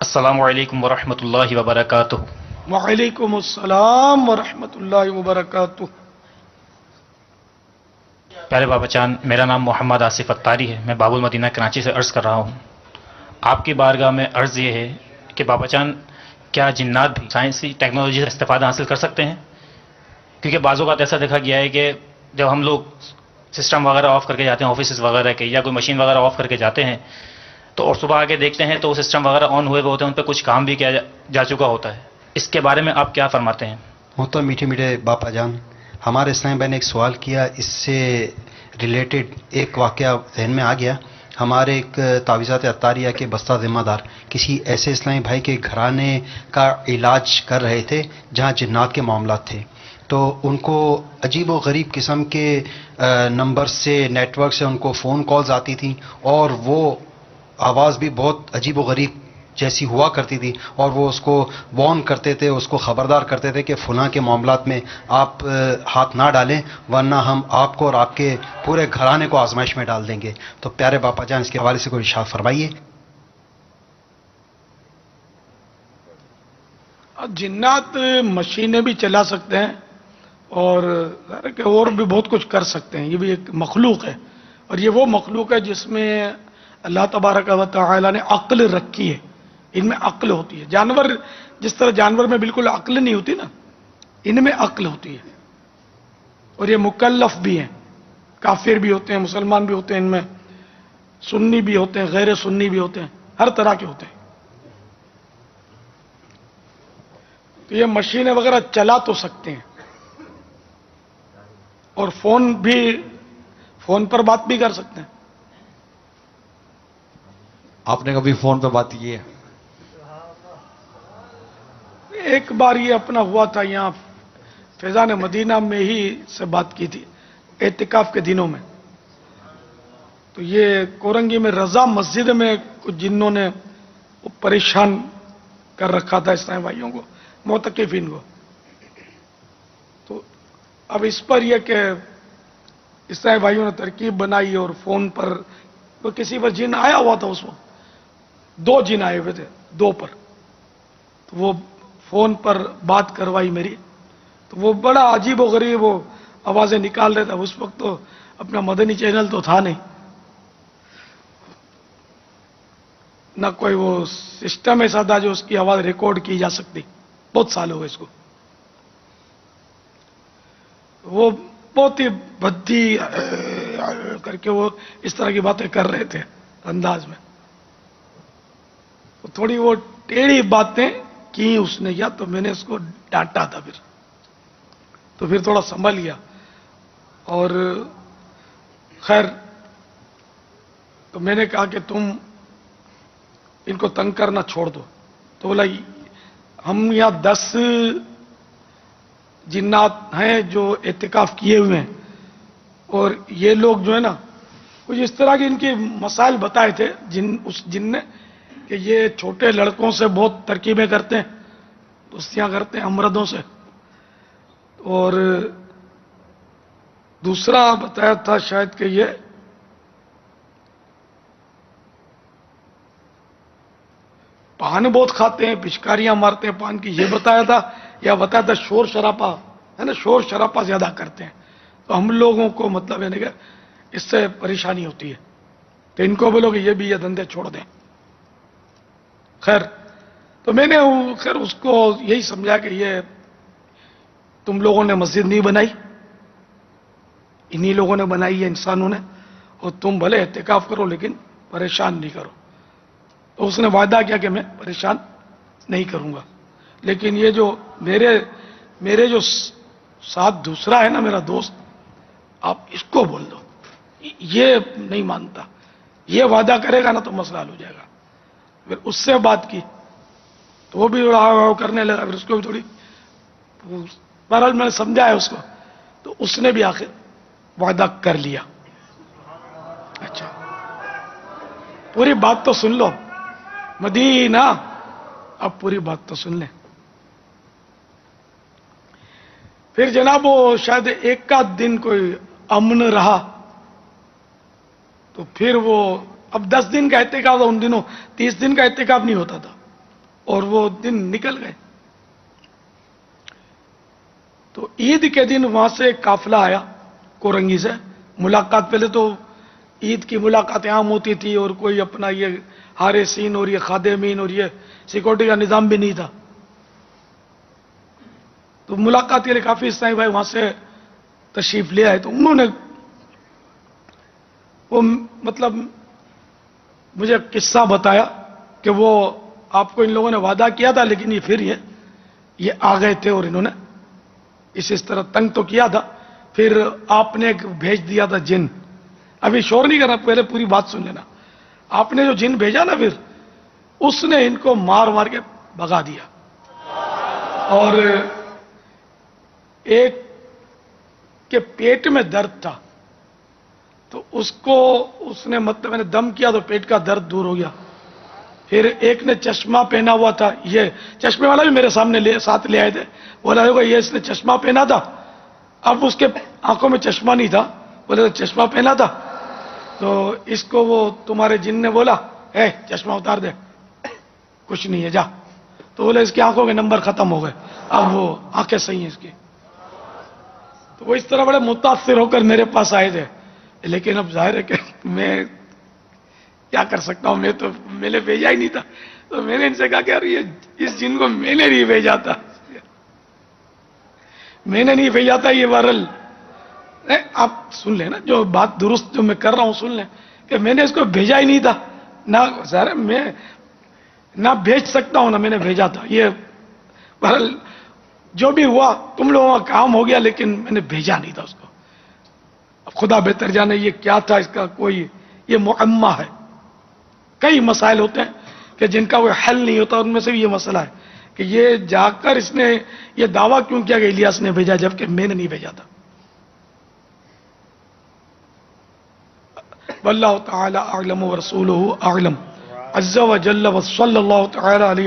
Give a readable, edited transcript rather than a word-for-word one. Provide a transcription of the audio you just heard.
السلام علیکم ورحمۃ اللہ وبرکاتہ۔ وعلیکم السلام ورحمۃ اللہ وبرکاتہ۔ پیارے بابا چاند، میرا نام محمد آصف اتاری ہے، میں باب المدینہ کراچی سے عرض کر رہا ہوں۔ آپ کی بارگاہ میں عرض یہ ہے کہ بابا چاند، کیا جنات بھی سائنسی ٹیکنالوجی سے استفادہ حاصل کر سکتے ہیں؟ کیونکہ بعض اوقات ایسا دیکھا گیا ہے کہ جب ہم لوگ سسٹم وغیرہ آف کر کے جاتے ہیں آفیسز وغیرہ کے، یا کوئی مشین وغیرہ آف کر کے جاتے ہیں، تو اور صبح آگے دیکھتے ہیں تو وہ سسٹم وغیرہ آن ہوئے ہوتے ہیں، ان پہ کچھ کام بھی کیا جا چکا ہوتا ہے۔ اس کے بارے میں آپ کیا فرماتے ہیں؟ محترم میٹھے میٹھے باپا جان، ہمارے اسلام بھائی نے ایک سوال کیا، اس سے ریلیٹڈ ایک واقعہ ذہن میں آ گیا۔ ہمارے ایک تعویذات عطاریہ کے بستہ ذمہ دار کسی ایسے اسلامی بھائی کے گھرانے کا علاج کر رہے تھے جہاں جنات کے معاملات تھے، تو ان کو عجیب و غریب قسم کے نمبر سے، نیٹ ورک سے ان کو فون کالز آتی تھیں، اور وہ آواز بھی بہت عجیب و غریب جیسی ہوا کرتی تھی، اور وہ اس کو وارن کرتے تھے، اس کو خبردار کرتے تھے کہ فلاں کے معاملات میں آپ ہاتھ نہ ڈالیں ورنہ ہم آپ کو اور آپ کے پورے گھرانے کو آزمائش میں ڈال دیں گے۔ تو پیارے باپا جان، اس کے حوالے سے کوئی ارشاد فرمائیے۔ جنات مشینیں بھی چلا سکتے ہیں، اور بھی بہت کچھ کر سکتے ہیں۔ یہ بھی ایک مخلوق ہے، اور یہ وہ مخلوق ہے جس میں اللہ تبارک و تعالی نے عقل رکھی ہے، ان میں عقل ہوتی ہے۔ جانور، جس طرح جانور میں بالکل عقل نہیں ہوتی نا، ان میں عقل ہوتی ہے، اور یہ مکلف بھی ہیں، کافر بھی ہوتے ہیں، مسلمان بھی ہوتے ہیں، ان میں سنی بھی ہوتے ہیں، غیر سنی بھی ہوتے ہیں، ہر طرح کے ہوتے ہیں۔ تو یہ مشینیں وغیرہ چلا تو سکتے ہیں، اور فون پر بات بھی کر سکتے ہیں۔ آپ نے کبھی فون پہ بات کی ہے؟ ایک بار یہ اپنا ہوا تھا، یہاں فیضان مدینہ میں ہی سے بات کی تھی، اعتکاف کے دنوں میں۔ تو یہ کورنگی میں رضا مسجد میں کچھ جنوں نے پریشان کر رکھا تھا اسلامی بھائیوں کو، معتکفین کو۔ تو اب اس پر یہ کہ اسلامی بھائیوں نے ترکیب بنائی، اور فون پر تو کسی پر جن آیا ہوا تھا، اس وقت 2 جن آئے ہوئے تھے، 2 پر۔ تو وہ فون پر بات کروائی میری، تو وہ بڑا عجیب و غریب وہ آوازیں نکال رہے تھے۔ اس وقت تو اپنا مدنی چینل تو تھا نہیں، نہ کوئی وہ سسٹم ایسا تھا جو اس کی آواز ریکارڈ کی جا سکتی۔ بہت سال ہو گئے اس کو۔ وہ بہت ہی بدی کر کے وہ اس طرح کی باتیں کر رہے تھے انداز میں۔ تھوڑی وہ ٹیڑھی باتیں کی اس نے، یا تو میں نے اس کو ڈانٹا تھا، تو پھر تھوڑا سنبھل گیا، اور خیر تو میں نے کہا کہ تم ان کو تنگ کرنا چھوڑ دو۔ تو بولا ہم یہاں 10 جنات ہیں جو اعتکاف کیے ہوئے ہیں، اور یہ لوگ جو ہے نا، کچھ اس طرح کے ان کے مسائل بتائے تھے اس جن نے، کہ یہ چھوٹے لڑکوں سے بہت ترکیبیں کرتے ہیں، دوستیاں کرتے ہیں امردوں سے، اور دوسرا بتایا تھا شاید کہ یہ پان بہت کھاتے ہیں، پچکاریاں مارتے ہیں پان کی، یہ بتایا تھا، یا بتایا تھا شور شراپا ہے نا، شور شراپا زیادہ کرتے ہیں، تو ہم لوگوں کو مطلب ہے کہ اس سے پریشانی ہوتی ہے، تو ان کو بولو کہ یہ بھی یہ دھندے چھوڑ دیں۔ خیر تو میں نے خیر اس کو یہی سمجھا کہ یہ تم لوگوں نے مسجد نہیں بنائی، انہی لوگوں نے بنائی ہے، انسانوں نے، اور تم بھلے اعتکاف کرو لیکن پریشان نہیں کرو۔ تو اس نے وعدہ کیا کہ میں پریشان نہیں کروں گا، لیکن یہ جو میرے جو ساتھ دوسرا ہے نا، میرا دوست، آپ اس کو بول دو، یہ نہیں مانتا، یہ وعدہ کرے گا نا تو مسئلہ حل ہو جائے گا۔ پھر اس سے بات کی تو وہ بھی کرنے لگا، پھر اس کو بھی تھوڑی بہرحال میں نے سمجھایا اس کو، تو اس نے بھی آخر وعدہ کر لیا۔ اچھا پوری بات تو سن لو، مدینہ، اب پوری بات تو سن لیں۔ پھر جناب وہ شاید 1 آدھ دن کوئی امن رہا، تو پھر وہ اب 10 دن کا اعتکاف تھا ان دنوں، 30 دن کا اعتکاف نہیں ہوتا تھا، اور وہ دن نکل گئے. تو عید کے دن وہاں سے ایک قافلہ آیا کورنگی سے. ملاقات پہلے تو عید کی ملاقاتیں عام ہوتی تھی اور کوئی اپنا یہ حارسین اور یہ خادمین اور یہ سیکورٹی کا نظام بھی نہیں تھا. تو ملاقات کے لیے کافی اسلامی بھائی وہاں سے تشریف لے آئے. تو انہوں نے وہ مطلب مجھے قصہ بتایا کہ وہ آپ کو ان لوگوں نے وعدہ کیا تھا لیکن یہ پھر یہ آ گئے تھے اور انہوں نے اس طرح تنگ تو کیا تھا. پھر آپ نے ایک بھیج دیا تھا جن. ابھی شور نہیں کرنا, پہلے پوری بات سن لینا. آپ نے جو جن بھیجا نا پھر اس نے ان کو مار مار کے بھگا دیا. اور ایک کے پیٹ میں درد تھا تو اس نے مطلب میں نے دم کیا تو پیٹ کا درد دور ہو گیا. پھر ایک نے چشمہ پہنا ہوا تھا, یہ چشمے والا بھی میرے سامنے ساتھ لے آئے تھے. بولا ہوگا یہ اس نے چشمہ پہنا تھا, اب اس کے آنکھوں میں چشمہ نہیں تھا. بولے چشمہ پہنا تھا تو اس کو وہ تمہارے جن نے بولا اے چشمہ اتار دے, کچھ نہیں ہے جا. تو بولے اس کی آنکھوں کے نمبر ختم ہو گئے, اب وہ آنکھیں صحیح ہیں اس کی. تو وہ اس طرح بڑے متاثر ہو کر میرے پاس آئے تھے. لیکن اب ظاہر ہے کہ میں کیا کر سکتا ہوں, میں نے بھیجا ہی نہیں تھا. تو میں نے ان سے کہا کہ یار یہ اس جن کو میں نے نہیں بھیجا تھا, میں نے نہیں بھیجا تھا. یہ بہرحال آپ سن لیں نا, جو بات درست جو میں کر رہا ہوں سن لیں کہ میں نے اس کو بھیجا ہی نہیں تھا. نہ ظاہر میں نہ بھیج سکتا ہوں نہ میں نے بھیجا تھا. یہ بہرحال جو بھی ہوا تم لوگوں کا کام ہو گیا لیکن میں نے بھیجا نہیں تھا اس کو. اب خدا بہتر جانے یہ کیا تھا, اس کا کوئی یہ معمہ ہے. کئی مسائل ہوتے ہیں کہ جن کا کوئی حل نہیں ہوتا, ان میں سے بھی یہ مسئلہ ہے کہ یہ جا کر اس نے یہ دعویٰ کیوں کیا کہ الیاس نے بھیجا جبکہ میں نے نہیں بھیجا تھا. واللہ تعالی اعلم ورسولہ اعلم عز وجل وصلی اللہ تعالی علیہ